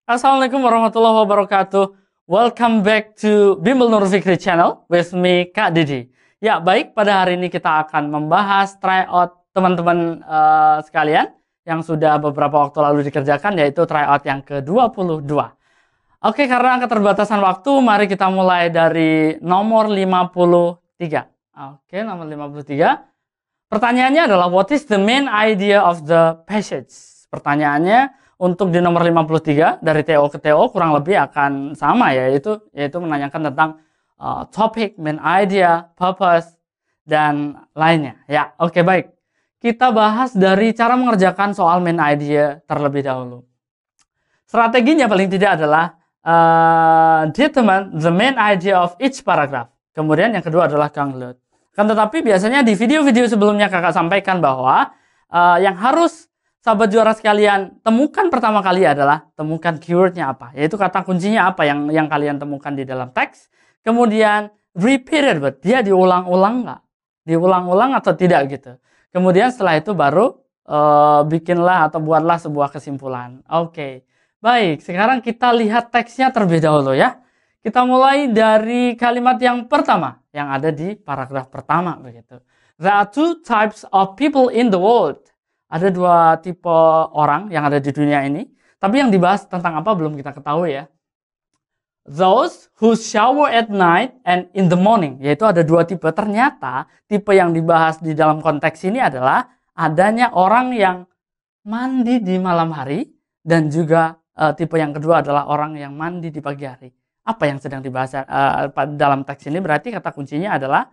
Assalamualaikum warahmatullahi wabarakatuh. Welcome back to Bimbel Nur Fikri Channel with me, Kak Didi. Ya, baik, pada hari ini kita akan membahas tryout teman-teman sekalian yang sudah beberapa waktu lalu dikerjakan, yaitu tryout yang ke-22. Oke, karena keterbatasan waktu, mari kita mulai dari nomor 53. Oke, nomor 53. Pertanyaannya adalah, what is the main idea of the passage? Pertanyaannya untuk di nomor 53 dari TO ke TO kurang lebih akan sama, yaitu menanyakan tentang topik, main idea, purpose, dan lainnya. Ya, oke, baik. Kita bahas dari cara mengerjakan soal main idea terlebih dahulu. Strateginya paling tidak adalah determine the main idea of each paragraph. Kemudian yang kedua adalah conclude. Kan tetapi biasanya di video-video sebelumnya kakak sampaikan bahwa yang harus sahabat juara sekalian temukan pertama kali adalah temukan keywordnya apa, yaitu kata kuncinya apa yang kalian temukan di dalam teks. Kemudian repeated, dia diulang-ulang nggak, diulang-ulang atau tidak gitu. Kemudian setelah itu baru bikinlah atau buatlah sebuah kesimpulan. Oke, baik, sekarang kita lihat teksnya terlebih dahulu ya. Kita mulai dari kalimat yang pertama yang ada di paragraf pertama begitu. There are two types of people in the world. Ada dua tipe orang yang ada di dunia ini. Tapi yang dibahas tentang apa belum kita ketahui ya. Those who shower at night and in the morning. Yaitu ada dua tipe. Ternyata tipe yang dibahas di dalam konteks ini adalah adanya orang yang mandi di malam hari. Dan juga tipe yang kedua adalah orang yang mandi di pagi hari. Apa yang sedang dibahas dalam teks ini berarti kata kuncinya adalah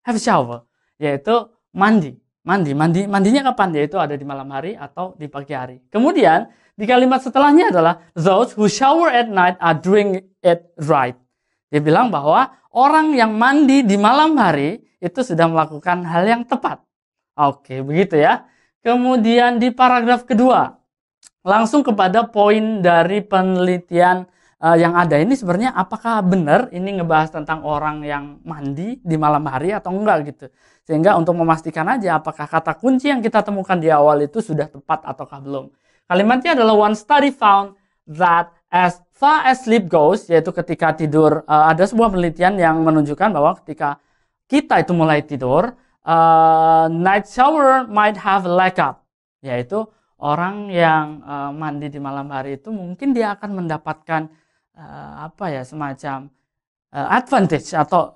have shower. Yaitu mandi. Mandinya kapan? Yaitu ada di malam hari atau di pagi hari. Kemudian di kalimat setelahnya adalah those who shower at night are doing it right. Dia bilang bahwa orang yang mandi di malam hari itu sudah melakukan hal yang tepat. Oke, begitu ya. Kemudian di paragraf kedua, langsung kepada poin dari penelitian yang ada ini, sebenarnya apakah benar ini ngebahas tentang orang yang mandi di malam hari atau enggak gitu. Sehingga untuk memastikan aja apakah kata kunci yang kita temukan di awal itu sudah tepat ataukah belum. Kalimatnya adalah one study found that as far as sleep goes, yaitu ketika tidur, ada sebuah penelitian yang menunjukkan bahwa ketika kita itu mulai tidur, night shower might have a leg up, yaitu orang yang mandi di malam hari itu mungkin dia akan mendapatkan semacam advantage atau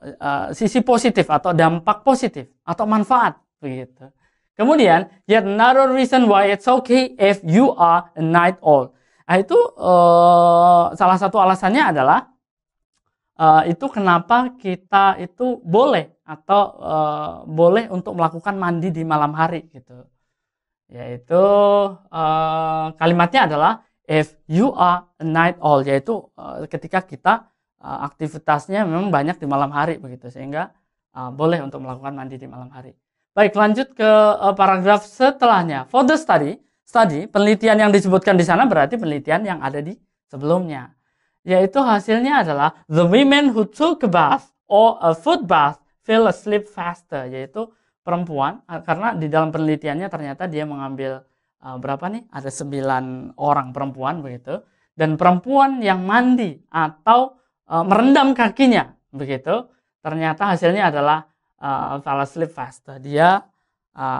sisi positif atau dampak positif atau manfaat begitu. Kemudian yet another reason why it's okay if you are a night owl. Itu salah satu alasannya adalah itu kenapa kita itu boleh atau boleh untuk melakukan mandi di malam hari gitu. Yaitu kalimatnya adalah if you are a night owl, yaitu ketika kita aktivitasnya memang banyak di malam hari begitu, sehingga boleh untuk melakukan mandi di malam hari. Baik, lanjut ke paragraf setelahnya. For the study, penelitian yang disebutkan di sana berarti penelitian yang ada di sebelumnya. Yaitu hasilnya adalah the women who took a bath or a foot bath fell asleep faster, yaitu perempuan, karena di dalam penelitiannya ternyata dia mengambil ada 9 orang perempuan begitu, dan perempuan yang mandi atau merendam kakinya begitu, ternyata hasilnya adalah fall asleep faster, dia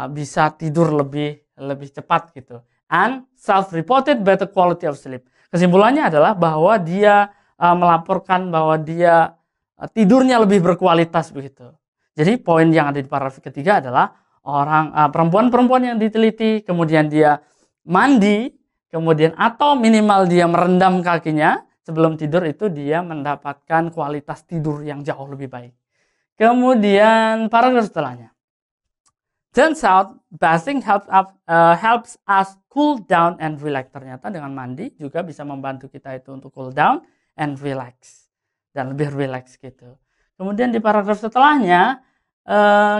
bisa tidur lebih cepat gitu, and self-reported better quality of sleep. Kesimpulannya adalah bahwa dia melaporkan bahwa dia tidurnya lebih berkualitas begitu. Jadi poin yang ada di paragraf ketiga adalah perempuan-perempuan yang diteliti, kemudian dia mandi, kemudian atau minimal dia merendam kakinya sebelum tidur, itu dia mendapatkan kualitas tidur yang jauh lebih baik. Kemudian paragraf setelahnya. Turns out bathing helps us cool down and relax. Ternyata dengan mandi juga bisa membantu kita itu untuk cool down and relax, dan lebih relax gitu. Kemudian di paragraf setelahnya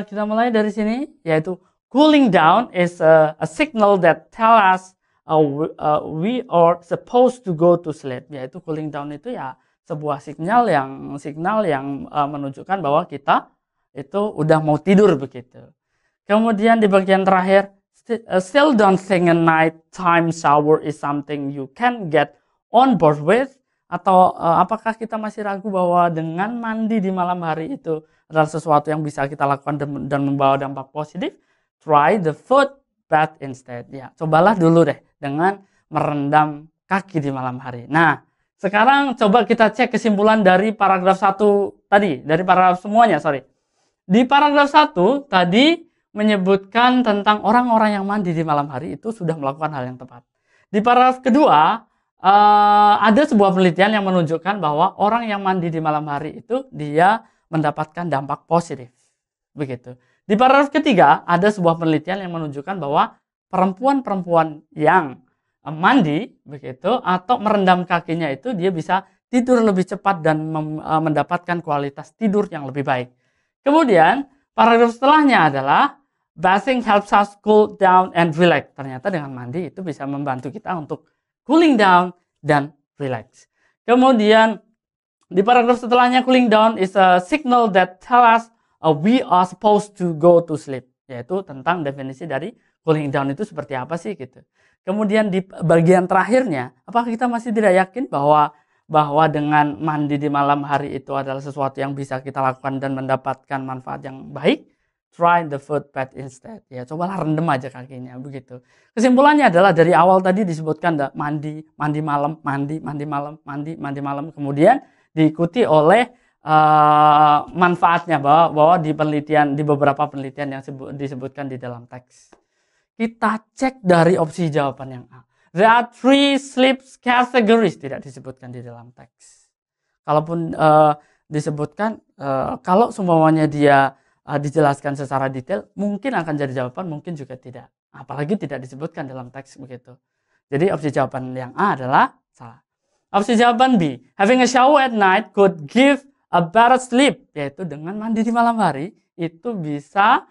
kita mulai dari sini, yaitu cooling down is a signal that tell us we are supposed to go to sleep. Yaitu cooling down itu ya sebuah signal yang menunjukkan bahwa kita itu udah mau tidur begitu. Kemudian di bagian terakhir, still don't think a nighttime shower is something you can get on board with, atau apakah kita masih ragu bahwa dengan mandi di malam hari itu adalah sesuatu yang bisa kita lakukan dan membawa dampak positif? Try the foot bath instead. Ya, cobalah dulu deh dengan merendam kaki di malam hari. Nah, sekarang coba kita cek kesimpulan dari paragraf 1 tadi, dari paragraf semuanya, sorry. Di paragraf 1 tadi menyebutkan tentang orang-orang yang mandi di malam hari itu sudah melakukan hal yang tepat. Di paragraf kedua, ada sebuah penelitian yang menunjukkan bahwa orang yang mandi di malam hari itu dia mendapatkan dampak positif. Begitu. Di paragraf ketiga ada sebuah penelitian yang menunjukkan bahwa perempuan-perempuan yang mandi begitu atau merendam kakinya itu dia bisa tidur lebih cepat dan mendapatkan kualitas tidur yang lebih baik. Kemudian paragraf setelahnya adalah bathing helps us cool down and relax. Ternyata dengan mandi itu bisa membantu kita untuk cooling down dan relax. Kemudian di paragraf setelahnya, cooling down is a signal that tell us we are supposed to go to sleep. Yaitu tentang definisi dari cooling down itu seperti apa sih gitu. Kemudian di bagian terakhirnya, apakah kita masih tidak yakin bahwa dengan mandi di malam hari itu adalah sesuatu yang bisa kita lakukan dan mendapatkan manfaat yang baik? Try the foot bath instead. Ya, cobalah rendam aja kakinya begitu. Kesimpulannya adalah dari awal tadi disebutkan mandi malam, mandi malam. Kemudian diikuti oleh manfaatnya bahwa di beberapa penelitian yang disebutkan di dalam teks. Kita cek dari opsi jawaban yang A. There are 3 sleep categories, tidak disebutkan di dalam teks. Kalaupun disebutkan, kalau semuanya dia dijelaskan secara detail, mungkin akan jadi jawaban, mungkin juga tidak. Apalagi tidak disebutkan dalam teks begitu. Jadi opsi jawaban yang A adalah salah. Opsi jawaban B, having a shower at night could give a better sleep, yaitu dengan mandi di malam hari itu bisa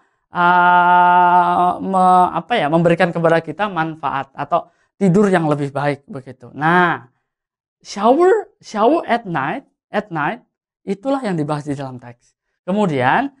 memberikan kepada kita manfaat atau tidur yang lebih baik begitu. Nah, shower at night itulah yang dibahas di dalam teks. Kemudian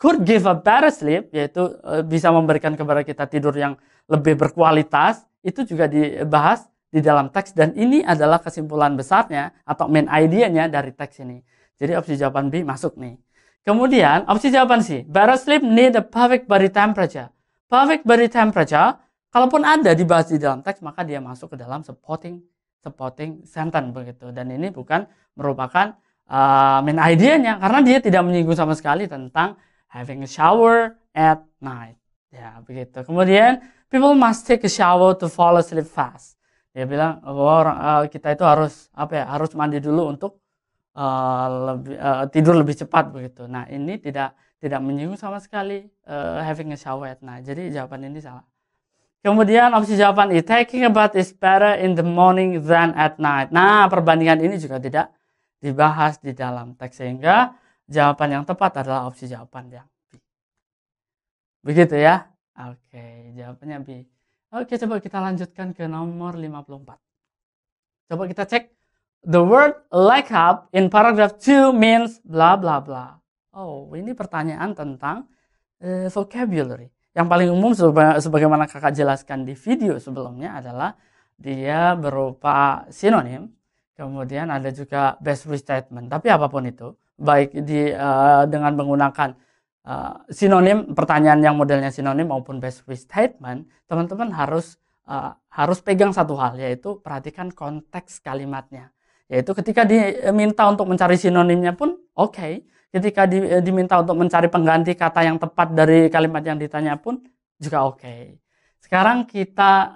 could give a better sleep, yaitu bisa memberikan kepada kita tidur yang lebih berkualitas, itu juga dibahas di dalam teks, dan ini adalah kesimpulan besarnya atau main idea-nya dari teks ini. Jadi opsi jawaban B masuk nih. Kemudian opsi jawaban C, better sleep need a perfect body temperature. Perfect body temperature, kalaupun ada dibahas di dalam teks, maka dia masuk ke dalam supporting sentence begitu. Dan ini bukan merupakan main idea-nya, karena dia tidak menyinggung sama sekali tentang having a shower at night. Ya, begitu. Kemudian people must take a shower to fall asleep fast. Dia bilang bahwa kita itu harus mandi dulu untuk tidur lebih cepat begitu. Nah, ini tidak menyinggung sama sekali having a shower at night. Jadi jawaban ini salah. Kemudian opsi jawaban E, taking a bath is better in the morning than at night. Nah, perbandingan ini juga tidak dibahas di dalam teks, sehingga jawaban yang tepat adalah opsi jawaban yang B. Begitu ya. Oke, jawabannya B. Oke, coba kita lanjutkan ke nomor 54. Coba kita cek. The word like up in paragraph 2 means bla bla bla. Oh, ini pertanyaan tentang vocabulary. Yang paling umum sebagaimana kakak jelaskan di video sebelumnya adalah dia berupa sinonim. Kemudian ada juga best free statement. Tapi apapun itu, baik dengan menggunakan sinonim, pertanyaan yang modelnya sinonim maupun best free statement, teman-teman harus pegang satu hal, yaitu perhatikan konteks kalimatnya. Yaitu ketika diminta untuk mencari sinonimnya pun oke. Ketika diminta untuk mencari pengganti kata yang tepat dari kalimat yang ditanya pun juga oke. Sekarang kita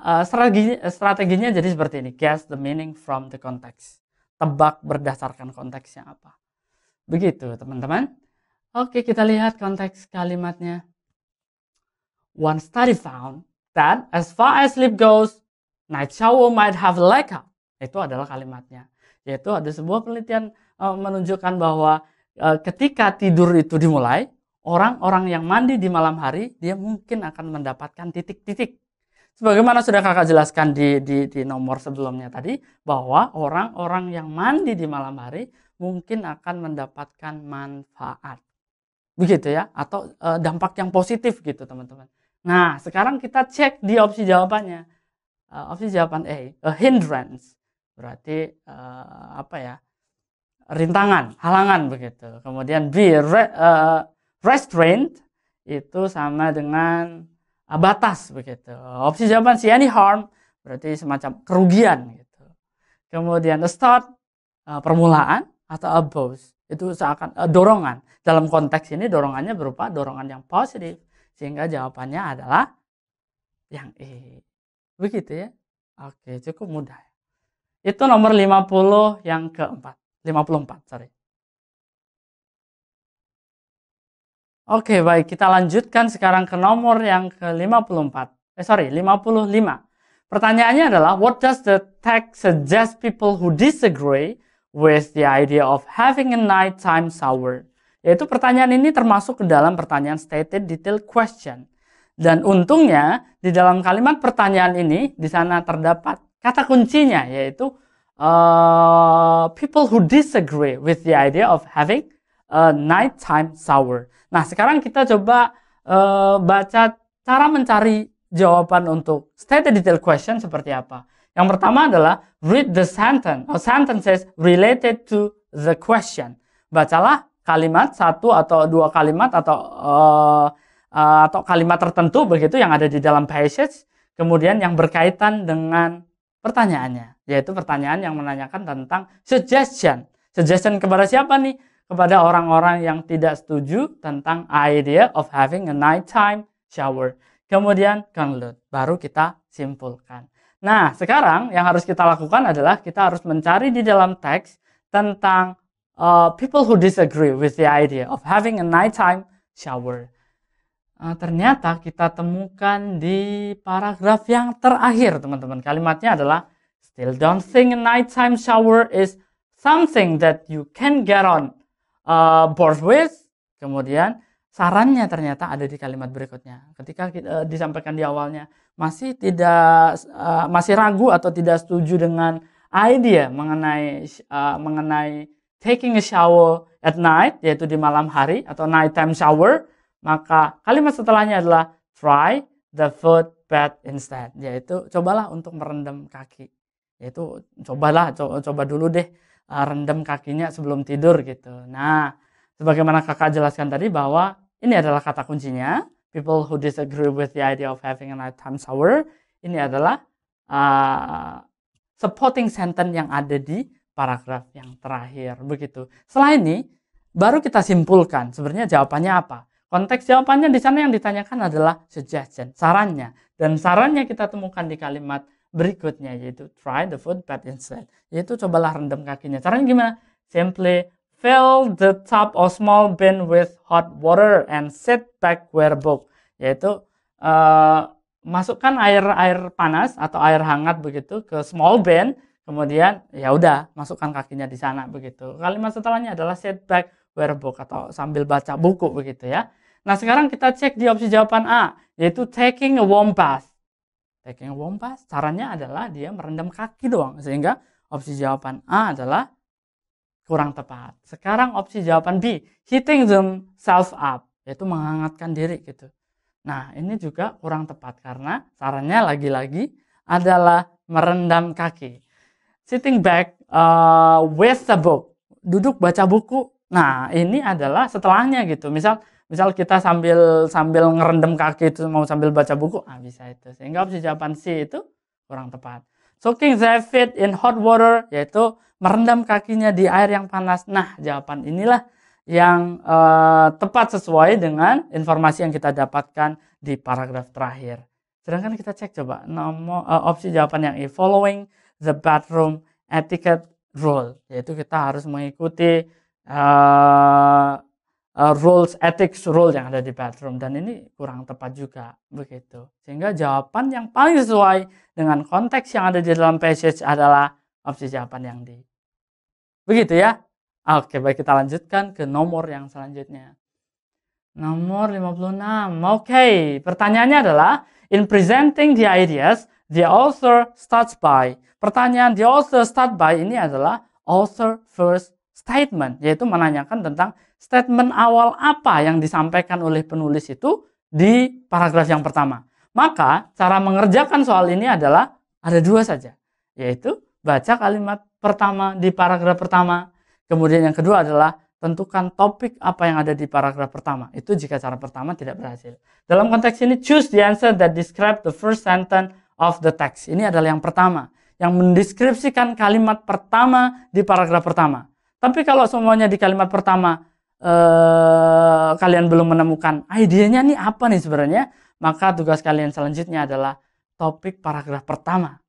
strateginya jadi seperti ini. Guess the meaning from the context. Tebak berdasarkan konteksnya apa. Begitu teman-teman. Oke, kita lihat konteks kalimatnya. One study found that as far as sleep goes, night shower might have a leg up. Itu adalah kalimatnya. Yaitu ada sebuah penelitian menunjukkan bahwa ketika tidur itu dimulai, orang-orang yang mandi di malam hari, dia mungkin akan mendapatkan titik-titik. Sebagaimana sudah kakak jelaskan di nomor sebelumnya tadi, bahwa orang-orang yang mandi di malam hari mungkin akan mendapatkan manfaat. Begitu ya, atau dampak yang positif gitu teman-teman. Nah, sekarang kita cek di opsi jawabannya. opsi jawaban A, a hindrance, berarti apa ya, rintangan, halangan begitu. Kemudian B, restraint, itu sama dengan batas begitu. Opsi jawaban C, any harm, berarti semacam kerugian gitu. Kemudian a start, permulaan, atau a boost, itu seakan dorongan. Dalam konteks ini dorongannya berupa dorongan yang positif, sehingga jawabannya adalah yang E. Begitu ya. Oke, cukup mudah. Itu nomor 50 yang keempat. 54, sorry. Oke, baik. Kita lanjutkan sekarang ke nomor yang ke-54. 55. Pertanyaannya adalah, what does the text suggest people who disagree with the idea of having a nighttime shower? Yaitu pertanyaan ini termasuk ke dalam pertanyaan stated detailed question. Dan untungnya di dalam kalimat pertanyaan ini di sana terdapat kata kuncinya, yaitu people who disagree with the idea of having a nighttime shower. Nah, sekarang kita coba baca cara mencari jawaban untuk stated detailed question seperti apa. Yang pertama adalah read the sentence or sentences related to the question. Bacalah kalimat satu atau dua kalimat atau kalimat tertentu begitu yang ada di dalam passage, kemudian yang berkaitan dengan pertanyaannya, yaitu pertanyaan yang menanyakan tentang suggestion. Suggestion kepada siapa nih? Kepada orang-orang yang tidak setuju tentang idea of having a nighttime shower. Kemudian conclude, baru kita simpulkan. Nah, sekarang yang harus kita lakukan adalah kita harus mencari di dalam teks tentang people who disagree with the idea of having a nighttime shower. Ternyata kita temukan di paragraf yang terakhir, teman-teman. Kalimatnya adalah, still don't think a nighttime shower is something that you can get on board with. Kemudian sarannya ternyata ada di kalimat berikutnya. Ketika disampaikan di awalnya masih ragu atau tidak setuju dengan idea mengenai taking a shower at night, yaitu di malam hari atau nighttime shower, maka kalimat setelahnya adalah try the foot bath instead, yaitu cobalah untuk merendam kaki. Yaitu coba dulu deh rendam kakinya sebelum tidur gitu. Nah, sebagaimana kakak jelaskan tadi bahwa ini adalah kata kuncinya, people who disagree with the idea of having a nighttime shower. Ini adalah supporting sentence yang ada di paragraf yang terakhir begitu. Setelah ini baru kita simpulkan sebenarnya jawabannya apa. Konteks jawabannya di sana yang ditanyakan adalah suggestion, sarannya. Dan sarannya kita temukan di kalimat berikutnya, yaitu try the foot bath instead, yaitu cobalah rendam kakinya. Caranya gimana? Simply fill the tub or small bin with hot water and sit back where book, yaitu masukkan air panas atau air hangat begitu ke small bin, kemudian ya udah masukkan kakinya di sana begitu. Kalimat setelahnya adalah sit back where book atau sambil baca buku begitu ya. Nah, sekarang kita cek di opsi jawaban A, yaitu taking a warm bath. Taking a warm bath, caranya adalah dia merendam kaki doang, sehingga opsi jawaban A adalah kurang tepat. Sekarang opsi jawaban B, heating themselves up, yaitu menghangatkan diri gitu. Nah, ini juga kurang tepat karena sarannya lagi-lagi adalah merendam kaki. Sitting back with the book, duduk baca buku. Nah, ini adalah setelahnya gitu. Misal kita sambil ngerendam kaki itu mau sambil baca buku, bisa itu. Sehingga opsi jawaban C itu kurang tepat. Soaking their feet in hot water, yaitu merendam kakinya di air yang panas. Nah, jawaban inilah yang tepat sesuai dengan informasi yang kita dapatkan di paragraf terakhir. Sedangkan kita cek coba opsi jawaban yang E, following the bathroom etiquette rule, yaitu kita harus mengikuti rules, ethics rule yang ada di bathroom, dan ini kurang tepat juga begitu. Sehingga jawaban yang paling sesuai dengan konteks yang ada di dalam passage adalah opsi jawaban yang D. Begitu ya. Oke, baik, kita lanjutkan ke nomor yang selanjutnya. Nomor 56. Oke, pertanyaannya adalah in presenting the ideas, the author starts by. Pertanyaan the author start by ini adalah author first statement, yaitu menanyakan tentang statement awal apa yang disampaikan oleh penulis itu di paragraf yang pertama. Maka cara mengerjakan soal ini adalah Ada dua saja, yaitu baca kalimat pertama di paragraf pertama, kemudian yang kedua adalah tentukan topik apa yang ada di paragraf pertama. Itu jika cara pertama tidak berhasil. Dalam konteks ini, choose the answer that describe the first sentence of the text. Ini adalah yang pertama, yang mendeskripsikan kalimat pertama di paragraf pertama. Tapi kalau semuanya di kalimat pertama kalian belum menemukan idenya nih apa nih sebenarnya, maka tugas kalian selanjutnya adalah topik paragraf pertama.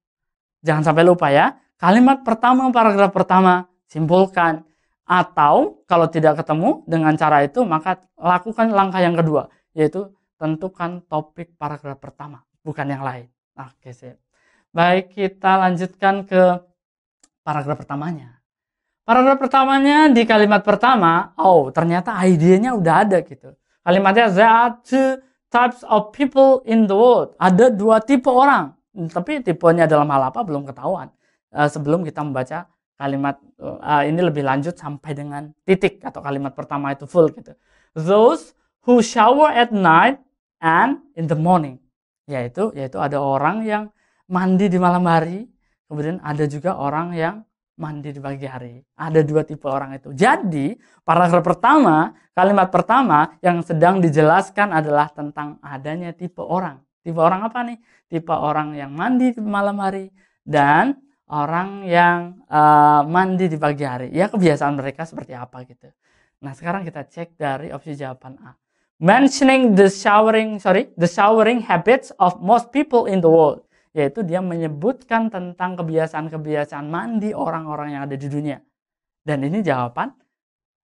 Jangan sampai lupa ya, kalimat pertama paragraf pertama simpulkan, atau kalau tidak ketemu dengan cara itu maka lakukan langkah yang kedua, yaitu tentukan topik paragraf pertama, bukan yang lain. Oke, sip. Baik, kita lanjutkan ke paragraf pertamanya. Paragraf pertamanya di kalimat pertama, ternyata idenya udah ada gitu. Kalimatnya, there are two types of people in the world. Ada dua tipe orang. Tapi tipenya dalam hal apa belum ketahuan. Sebelum kita membaca kalimat ini lebih lanjut sampai dengan titik atau kalimat pertama itu full gitu. Those who shower at night and in the morning. Yaitu ada orang yang mandi di malam hari, kemudian ada juga orang yang mandi di pagi hari. Ada dua tipe orang itu. Jadi, paragraf pertama, kalimat pertama yang sedang dijelaskan adalah tentang adanya tipe orang. Tipe orang apa nih? Tipe orang yang mandi di malam hari dan orang yang mandi di pagi hari. Ya, kebiasaan mereka seperti apa gitu. Nah, sekarang kita cek dari opsi jawaban A. Mentioning the showering habits of most people in the world. Yaitu dia menyebutkan tentang kebiasaan-kebiasaan mandi orang-orang yang ada di dunia. Dan ini jawaban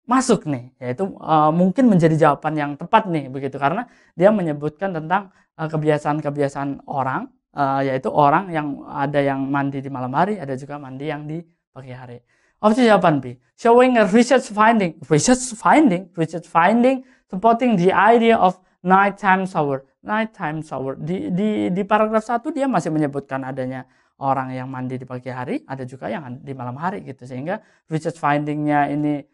masuk nih, yaitu mungkin menjadi jawaban yang tepat nih begitu, karena dia menyebutkan tentang kebiasaan-kebiasaan orang, yaitu orang yang ada yang mandi di malam hari, ada juga mandi yang di pagi hari. Opsi jawaban B, showing a research finding supporting the idea of nighttime shower. Di paragraf 1 dia masih menyebutkan adanya orang yang mandi di pagi hari, ada juga yang di malam hari gitu, sehingga research findingnya ini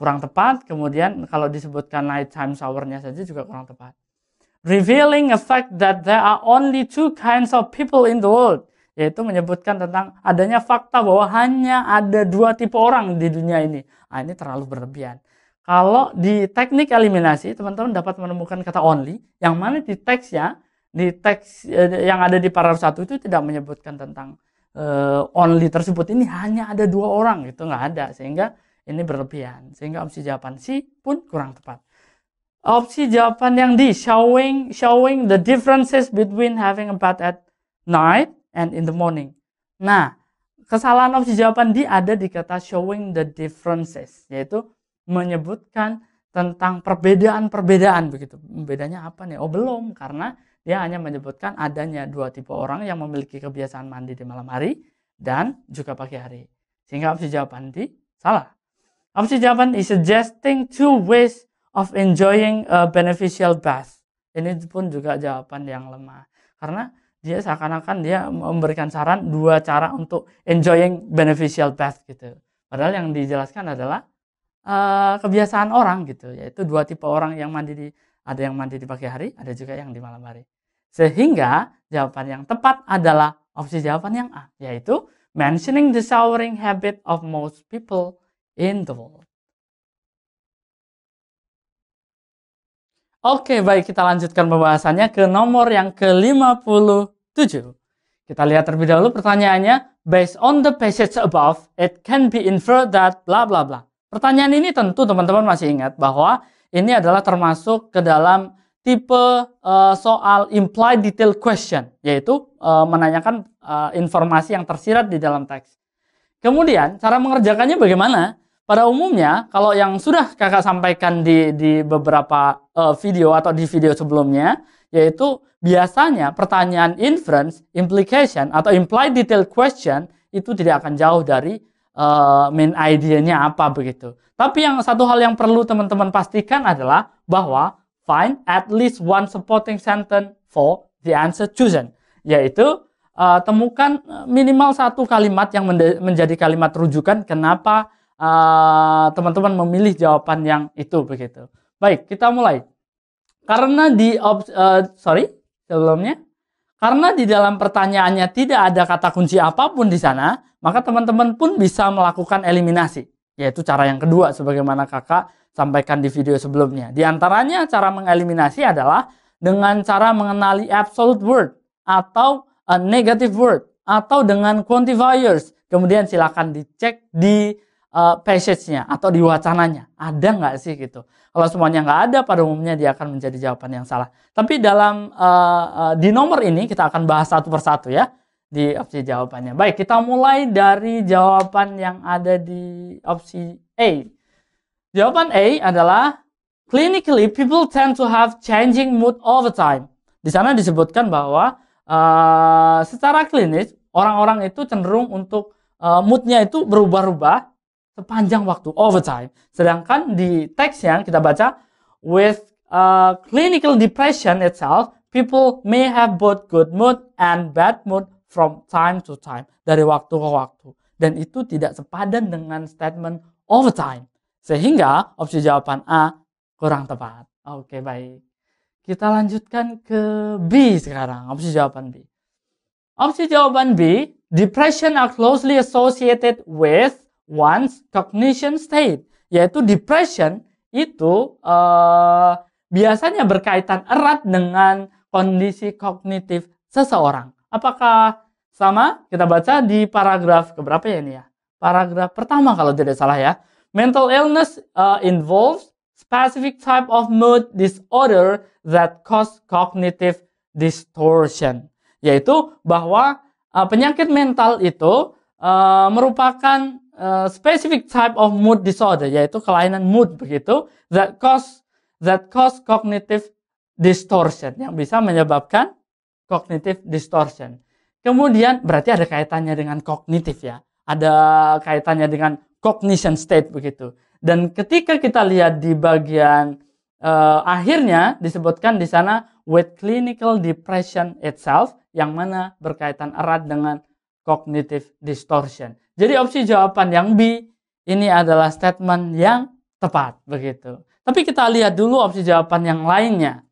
kurang tepat. Kemudian kalau disebutkan nighttime showernya saja juga kurang tepat. Revealing a fact that there are only two kinds of people in the world, yaitu menyebutkan tentang adanya fakta bahwa hanya ada dua tipe orang di dunia ini. Ini terlalu berlebihan. Kalau di teknik eliminasi, teman-teman dapat menemukan kata only, yang mana di teks yang ada di paragraf 1 itu tidak menyebutkan tentang only tersebut. Ini hanya ada dua orang, itu nggak ada, sehingga ini berlebihan. Sehingga opsi jawaban C pun kurang tepat. Opsi jawaban yang D, showing the differences between having a bath at night and in the morning. Nah, kesalahan opsi jawaban D ada di kata showing the differences, yaitu menyebutkan tentang perbedaan-perbedaan begitu. Bedanya apa nih? Belum, karena dia hanya menyebutkan adanya dua tipe orang yang memiliki kebiasaan mandi di malam hari dan juga pagi hari. Sehingga opsi jawaban D salah. Opsi jawaban is suggesting two ways of enjoying a beneficial bath. Ini pun juga jawaban yang lemah, karena dia seakan-akan dia memberikan saran dua cara untuk enjoying beneficial bath gitu. Padahal yang dijelaskan adalah kebiasaan orang gitu, yaitu dua tipe orang yang ada yang mandi di pagi hari, ada juga yang di malam hari. Sehingga jawaban yang tepat adalah opsi jawaban yang A, yaitu mentioning the showering habit of most people in the world. Oke, baik, kita lanjutkan pembahasannya ke nomor yang ke-57. Kita lihat terlebih dahulu pertanyaannya. Based on the passage above, it can be inferred that bla bla bla. Pertanyaan ini tentu teman-teman masih ingat bahwa ini adalah termasuk ke dalam tipe soal implied detail question, yaitu menanyakan informasi yang tersirat di dalam teks. Kemudian cara mengerjakannya bagaimana? Pada umumnya kalau yang sudah kakak sampaikan di beberapa video atau di video sebelumnya, yaitu biasanya pertanyaan inference, implication atau implied detail question itu tidak akan jauh dari main idea-nya apa begitu. Tapi yang satu hal yang perlu teman-teman pastikan adalah bahwa find at least one supporting sentence for the answer chosen, yaitu temukan minimal satu kalimat yang menjadi kalimat rujukan kenapa teman-teman memilih jawaban yang itu begitu. Baik, kita mulai. Karena sebelumnya Karena di dalam pertanyaannya tidak ada kata kunci apapun di sana, maka teman-teman pun bisa melakukan eliminasi. Yaitu cara yang kedua sebagaimana kakak sampaikan di video sebelumnya. Di antaranya cara mengeliminasi adalah dengan cara mengenali absolute word atau a negative word atau dengan quantifiers. Kemudian silakan dicek di passage-nya atau di wacananya. Ada nggak sih gitu. Kalau semuanya nggak ada, pada umumnya dia akan menjadi jawaban yang salah. Tapi dalam di nomor ini kita akan bahas satu persatu ya di opsi jawabannya. Baik, kita mulai dari jawaban yang ada di opsi A. Jawaban A adalah clinically people tend to have changing mood over time. Di sana disebutkan bahwa secara klinis orang-orang itu cenderung untuk moodnya itu berubah-ubah sepanjang waktu over time. Sedangkan di teks yang kita baca, with clinical depression itself, people may have both good mood and bad mood from time to time, dari waktu ke waktu. Dan itu tidak sepadan dengan statement over time. Sehingga opsi jawaban A kurang tepat. Oke, baik. Kita lanjutkan ke B sekarang, opsi jawaban B. Opsi jawaban B, depression are closely associated with one's cognition state, yaitu depression itu biasanya berkaitan erat dengan kondisi kognitif seseorang. Apakah sama? Kita baca di paragraf keberapa ya ini ya? Paragraf pertama kalau tidak salah ya. Mental illness involves specific type of mood disorder that cause cognitive distortion, yaitu bahwa penyakit mental itu merupakan specific type of mood disorder, yaitu kelainan mood begitu, that cause cognitive distortion, yang bisa menyebabkan cognitive distortion. Kemudian berarti ada kaitannya dengan kognitif ya, ada kaitannya dengan cognition state begitu. Dan ketika kita lihat di bagian akhirnya disebutkan di sana with clinical depression itself, yang mana berkaitan erat dengan cognitive distortion. Jadi opsi jawaban yang B ini adalah statement yang tepat begitu. Tapi kita lihat dulu opsi jawaban yang lainnya.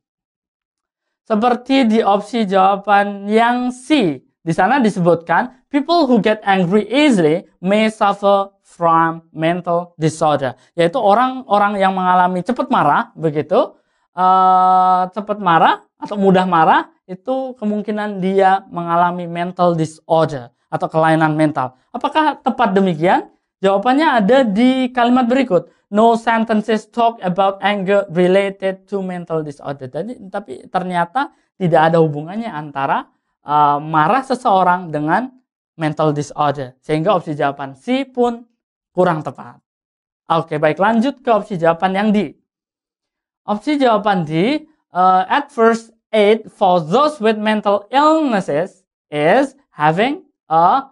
Seperti di opsi jawaban yang C, di sana disebutkan people who get angry easily may suffer from mental disorder, yaitu orang-orang yang mengalami cepat marah begitu, cepat marah atau mudah marah itu kemungkinan dia mengalami mental disorder atau kelainan mental. Apakah tepat demikian? Jawabannya ada di kalimat berikut. No sentences talk about anger related to mental disorder. Tapi ternyata tidak ada hubungannya antara marah seseorang dengan mental disorder. Sehingga opsi jawaban C pun kurang tepat. Oke, baik, lanjut ke opsi jawaban yang D. Opsi jawaban D, at first aid for those with mental illnesses is having a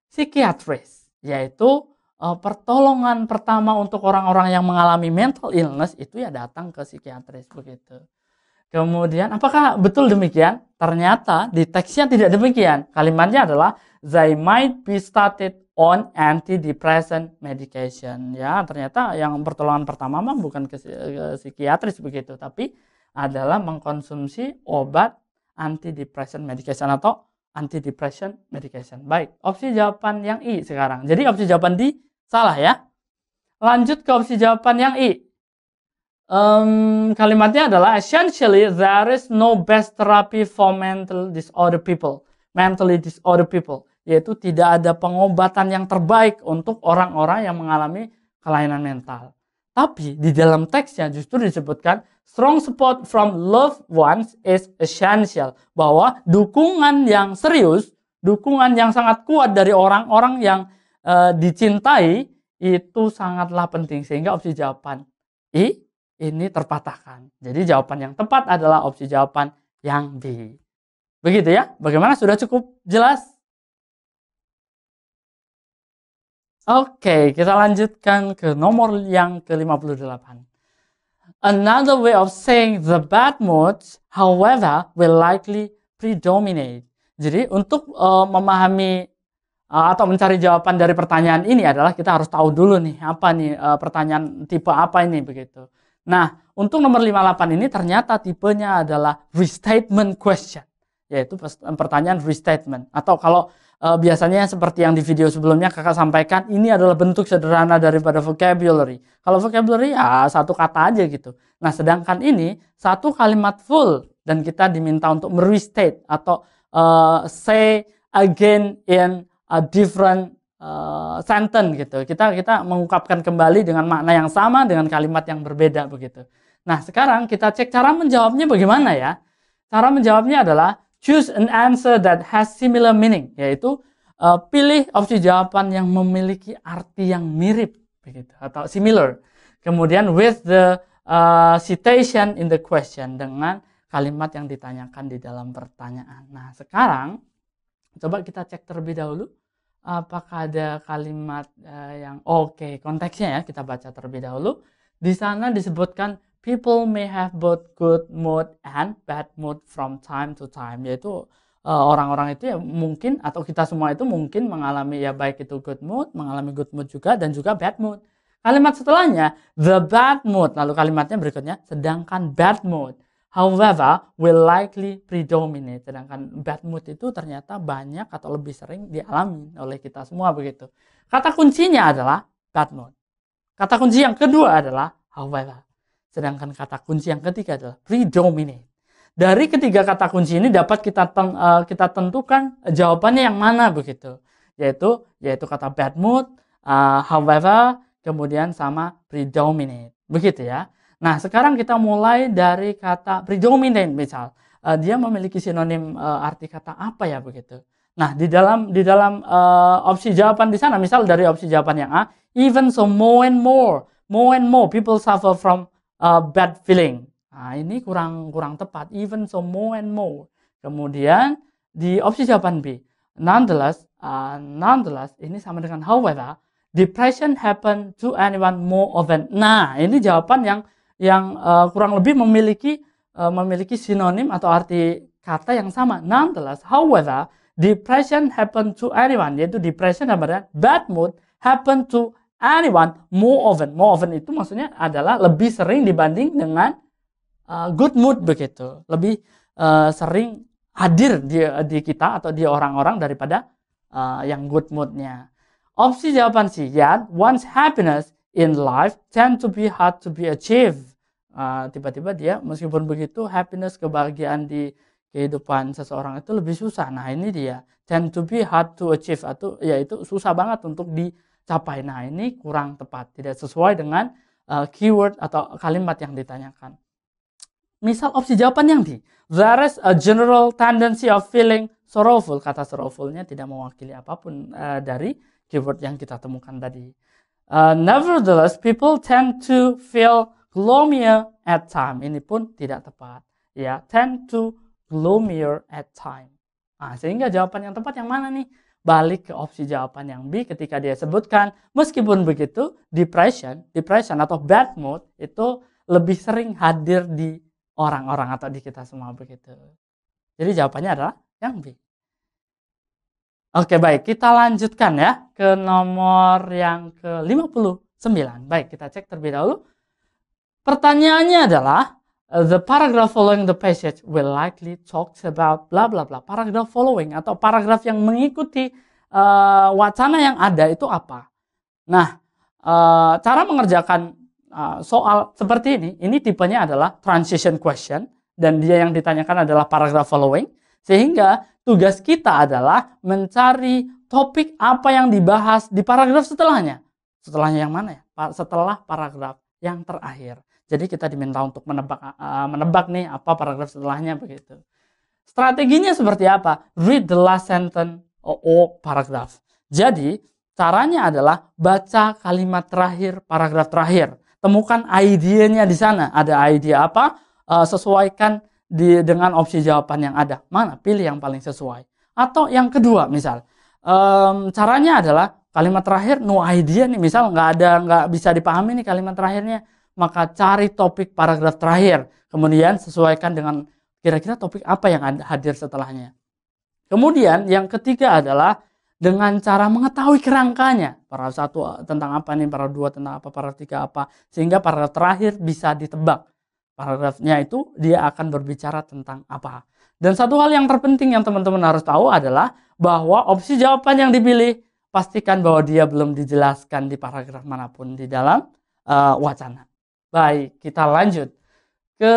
psychiatrist, yaitu pertolongan pertama untuk orang-orang yang mengalami mental illness itu ya datang ke psikiatris begitu. Kemudian apakah betul demikian? Ternyata di teksnya tidak demikian. Kalimatnya adalah they might be started on antidepressant medication. Ya, ternyata yang pertolongan pertama mah bukan ke psikiatris begitu, tapi adalah mengkonsumsi obat antidepressant medication atau antidepressant medication. Baik, opsi jawaban yang I sekarang. Jadi opsi jawaban D salah ya. Lanjut ke opsi jawaban yang I. Kalimatnya adalah essentially there is no best therapy for mentally disordered people, yaitu tidak ada pengobatan yang terbaik untuk orang-orang yang mengalami kelainan mental. Tapi di dalam teksnya justru disebutkan strong support from loved ones is essential, bahwa dukungan yang serius, dukungan yang sangat kuat dari orang-orang yang dicintai itu sangatlah penting, sehingga opsi jawaban I ini terpatahkan. Jadi jawaban yang tepat adalah opsi jawaban yang B. Begitu ya? Bagaimana? Sudah cukup jelas? Oke, kita lanjutkan ke nomor yang ke-58. Another way of saying the bad moods, however, will likely predominate. Jadi untuk memahami atau mencari jawaban dari pertanyaan ini adalah kita harus tahu dulu nih apa nih pertanyaan tipe apa ini begitu. Nah, untuk nomor 58 ini ternyata tipenya adalah restatement question. yaitu pertanyaan restatement. Atau kalau biasanya seperti yang di video sebelumnya kakak sampaikan, ini adalah bentuk sederhana daripada vocabulary. Kalau vocabulary ya satu kata aja gitu. Nah, sedangkan ini satu kalimat full dan kita diminta untuk merestate atau say again in a different sentence gitu. Kita mengungkapkan kembali dengan makna yang sama dengan kalimat yang berbeda begitu. Nah, sekarang kita cek cara menjawabnya bagaimana ya. Cara menjawabnya adalah choose an answer that has similar meaning, yaitu pilih opsi jawaban yang memiliki arti yang mirip begitu atau similar. Kemudian with the citation in the question, dengan kalimat yang ditanyakan di dalam pertanyaan. Nah, sekarang coba kita cek terlebih dahulu apakah ada kalimat yang oke, konteksnya ya, kita baca terlebih dahulu. Di sana disebutkan people may have both good mood and bad mood from time to time, yaitu orang-orang itu ya mungkin, atau kita semua itu mungkin mengalami ya baik itu good mood, mengalami good mood juga, dan juga bad mood. Kalimat setelahnya the bad mood, lalu kalimatnya berikutnya sedangkan bad mood however will likely predominate, sedangkan bad mood itu ternyata banyak atau lebih sering dialami oleh kita semua begitu. Kata kuncinya adalah bad mood. Kata kunci yang kedua adalah however. Sedangkan kata kunci yang ketiga adalah predominate. Dari ketiga kata kunci ini dapat kita tentukan jawabannya yang mana begitu. Yaitu kata bad mood, however, kemudian sama predominate. Begitu ya. Nah, sekarang kita mulai dari kata predominate misal. Dia memiliki sinonim arti kata apa ya begitu. Nah, di dalam opsi jawaban di sana, misal dari opsi jawaban yang A, even so more and more people suffer from bad feeling. Nah, ini kurang tepat. Even so more and more. Kemudian di opsi jawaban B, nonetheless ini sama dengan however, depression happen to anyone more often. Nah, ini jawaban yang kurang lebih memiliki sinonim atau arti kata yang sama. Nonetheless, however, depression happen to anyone, yaitu depression dan bad mood happen to anyone more often. More often itu maksudnya adalah lebih sering dibanding dengan good mood begitu. Lebih sering hadir di kita atau di orang-orang daripada yang good moodnya. Opsi jawaban C, yet one's happiness in life tend to be hard to be achieved. Tiba-tiba dia meskipun begitu happiness, kebahagiaan di kehidupan seseorang itu lebih susah. Nah, ini dia tend to be hard to achieve, atau yaitu susah banget untuk dicapai. Nah, ini kurang tepat, tidak sesuai dengan keyword atau kalimat yang ditanyakan. Misal opsi jawaban yang D, there is a general tendency of feeling sorrowful. Kata sorrowfulnya tidak mewakili apapun dari keyword yang kita temukan tadi. Nevertheless, people tend to feel gloomier at time. Ini pun tidak tepat. Ya, tend to gloomier at time. Nah, sehingga jawaban yang tepat yang mana nih? Balik ke opsi jawaban yang B ketika dia sebutkan meskipun begitu depression atau bad mood itu lebih sering hadir di orang-orang atau di kita semua begitu. Jadi jawabannya adalah yang B. Oke, baik, kita lanjutkan ya ke nomor yang ke-59. Baik, kita cek terlebih dahulu. Pertanyaannya adalah the paragraph following the passage will likely talks about bla bla bla. Paragraph following atau paragraf yang mengikuti wacana yang ada itu apa? Nah, cara mengerjakan soal seperti ini tipenya adalah transition question dan dia yang ditanyakan adalah paragraph following, sehingga tugas kita adalah mencari topik apa yang dibahas di paragraf setelahnya. Setelahnya yang mana ya? Setelah paragraf yang terakhir. Jadi kita diminta untuk menebak nih apa paragraf setelahnya begitu. Strateginya seperti apa? Read the last sentence or paragraph. Jadi caranya adalah baca kalimat terakhir, paragraf terakhir. Temukan idenya di sana. Ada ide apa? Sesuaikan dengan opsi jawaban yang ada. Mana? Pilih yang paling sesuai. Atau yang kedua misal, caranya adalah kalimat terakhir no idea nih. Misal nggak bisa dipahami nih kalimat terakhirnya. Maka cari topik paragraf terakhir. Kemudian sesuaikan dengan kira-kira topik apa yang hadir setelahnya. Kemudian yang ketiga adalah dengan cara mengetahui kerangkanya. Paragraf 1 tentang apa nih, paragraf 2 tentang apa, paragraf 3 apa. Sehingga paragraf terakhir bisa ditebak. Paragrafnya itu dia akan berbicara tentang apa. Dan satu hal yang terpenting yang teman-teman harus tahu adalah bahwa opsi jawaban yang dipilih pastikan bahwa dia belum dijelaskan di paragraf manapun di dalam wacana. Baik, kita lanjut ke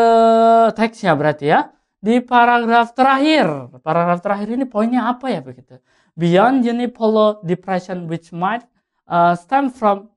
teksnya berarti ya. Di paragraf terakhir ini poinnya apa ya begitu? Beyond unipolar depression which might stem from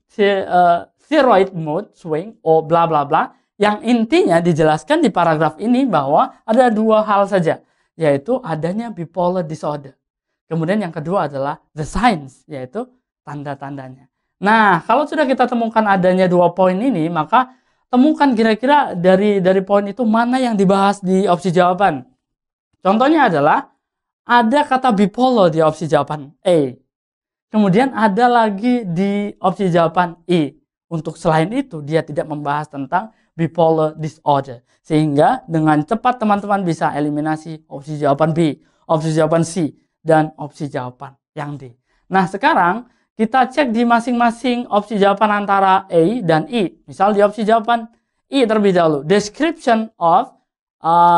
thyroid mood swing or bla bla bla. Yang intinya dijelaskan di paragraf ini bahwa ada dua hal saja, yaitu adanya bipolar disorder. Kemudian yang kedua adalah the signs, yaitu tanda-tandanya. Nah, kalau sudah kita temukan adanya dua poin ini, maka temukan kira-kira dari poin itu mana yang dibahas di opsi jawaban. Contohnya adalah ada kata bipolar di opsi jawaban A. Kemudian ada lagi di opsi jawaban E. Untuk selain itu, dia tidak membahas tentang bipolar disorder. Sehingga dengan cepat teman-teman bisa eliminasi opsi jawaban B, opsi jawaban C, dan opsi jawaban yang D. Nah, sekarang kita cek di masing-masing opsi jawaban antara A dan E. Misal di opsi jawaban E terlebih dahulu. Description of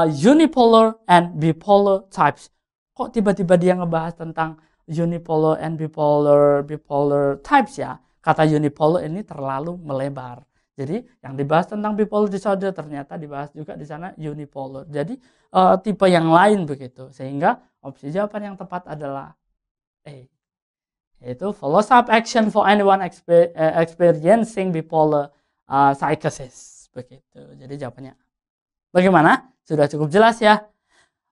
unipolar and bipolar types. Kok tiba-tiba dia ngebahas tentang unipolar and bipolar types ya? Kata unipolar ini terlalu melebar. Jadi yang dibahas tentang bipolar disorder ternyata dibahas juga di sana unipolar. Jadi tipe yang lain begitu. Sehingga opsi jawaban yang tepat adalah A. Yaitu follows up action for anyone experiencing bipolar psychosis. Begitu. Jadi jawabannya. Bagaimana? Sudah cukup jelas ya?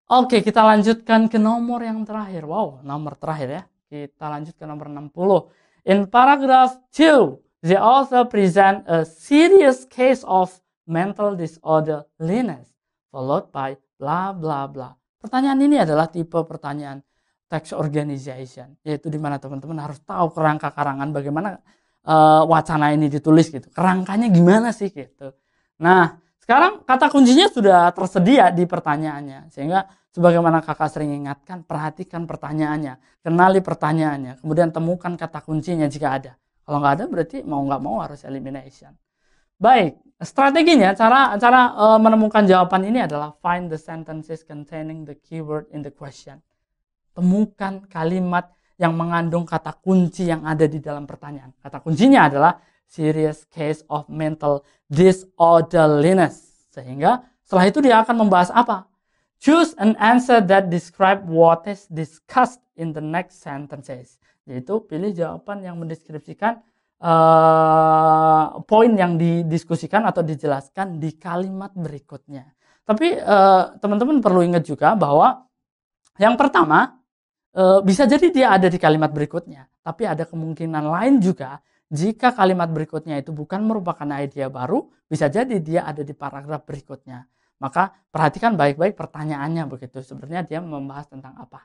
Oke, kita lanjutkan ke nomor yang terakhir. Wow, nomor terakhir ya. Kita lanjut ke nomor 60. In paragraph 2, the author present a serious case of mental disorderliness, followed by bla bla bla. Pertanyaan ini adalah tipe pertanyaan text organization, yaitu di mana teman-teman harus tahu kerangka karangan bagaimana wacana ini ditulis gitu. Kerangkanya gimana sih gitu. Nah, sekarang kata kuncinya sudah tersedia di pertanyaannya, sehingga sebagaimana kakak sering ingatkan, perhatikan pertanyaannya, kenali pertanyaannya, kemudian temukan kata kuncinya jika ada. Kalau nggak ada berarti mau nggak mau harus elimination. Baik, strateginya, cara menemukan jawaban ini adalah find the sentences containing the keyword in the question. Temukan kalimat yang mengandung kata kunci yang ada di dalam pertanyaan. Kata kuncinya adalah serious case of mental disorderliness. Sehingga setelah itu dia akan membahas apa? Choose an answer that describe what is discussed in the next sentences. Yaitu pilih jawaban yang mendeskripsikan poin yang didiskusikan atau dijelaskan di kalimat berikutnya. Tapi teman-teman perlu ingat juga bahwa yang pertama bisa jadi dia ada di kalimat berikutnya. Tapi ada kemungkinan lain juga jika kalimat berikutnya itu bukan merupakan ide baru, bisa jadi dia ada di paragraf berikutnya. Maka perhatikan baik-baik pertanyaannya begitu. Sebenarnya dia membahas tentang apa.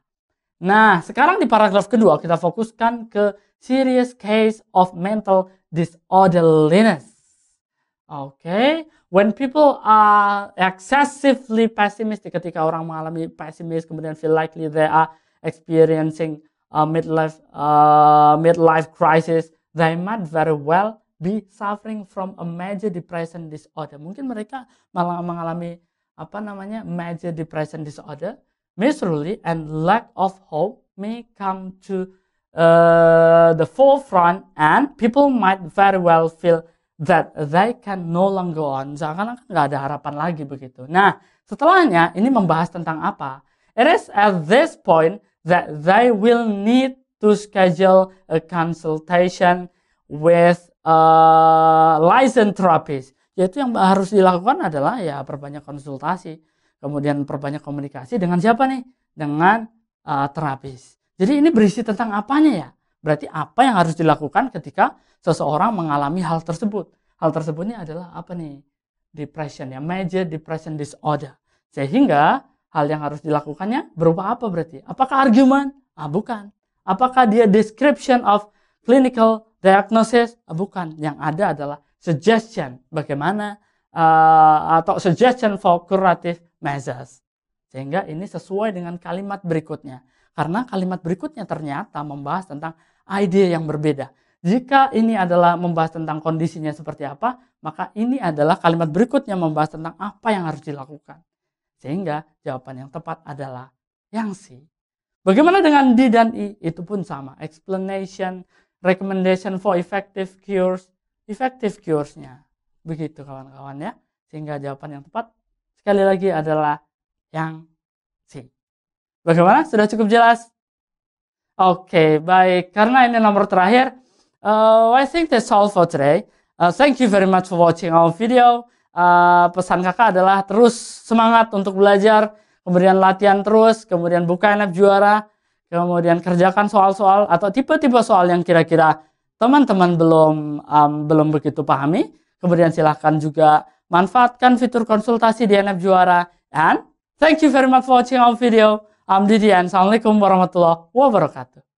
Nah, sekarang di paragraf kedua kita fokuskan ke serious case of mental disorderliness. Oke, when people are excessively pessimistic, ketika orang mengalami pesimis, kemudian feel likely they are experiencing midlife crisis, they might very well be suffering from a major depression disorder. Mungkin mereka malah mengalami major depression disorder. Misery and lack of hope may come to the forefront, and people might very well feel that they can no longer on. Seakan-akan nggak ada harapan lagi begitu. Nah, setelahnya ini membahas tentang apa? It is at this point that they will need to schedule a consultation with licensed therapist. Yaitu yang harus dilakukan adalah ya perbanyak konsultasi, kemudian perbanyak komunikasi dengan siapa nih? Dengan terapis. Jadi ini berisi tentang apanya ya? Berarti apa yang harus dilakukan ketika seseorang mengalami hal tersebut? Hal tersebutnya adalah apa nih? Depression ya, major depression disorder. Sehingga hal yang harus dilakukannya berupa apa berarti? Apakah argumen? Bukan. Apakah dia description of clinical diagnosis? Bukan. Yang ada adalah suggestion. Bagaimana atau suggestion for curative measures. Sehingga ini sesuai dengan kalimat berikutnya. Karena kalimat berikutnya ternyata membahas tentang ide yang berbeda. Jika ini adalah membahas tentang kondisinya seperti apa, maka ini adalah kalimat berikutnya membahas tentang apa yang harus dilakukan. Sehingga jawaban yang tepat adalah yang C. Bagaimana dengan D dan E? Itu pun sama. Explanation, recommendation for effective cures, effective cures-nya. Begitu kawan-kawan ya. Sehingga jawaban yang tepat sekali lagi adalah yang C. Bagaimana? Sudah cukup jelas? Oke, baik. Karena ini nomor terakhir, I think that's all for today. Thank you very much for watching our video. Pesan kakak adalah terus semangat untuk belajar, kemudian latihan terus, kemudian buka NF Juara, kemudian kerjakan soal-soal atau tipe-tipe soal yang kira-kira teman-teman belum begitu pahami. Kemudian silahkan juga manfaatkan fitur konsultasi di NF Juara. And thank you very much for watching our video. I'm Didi and Assalamualaikum warahmatullahi wabarakatuh.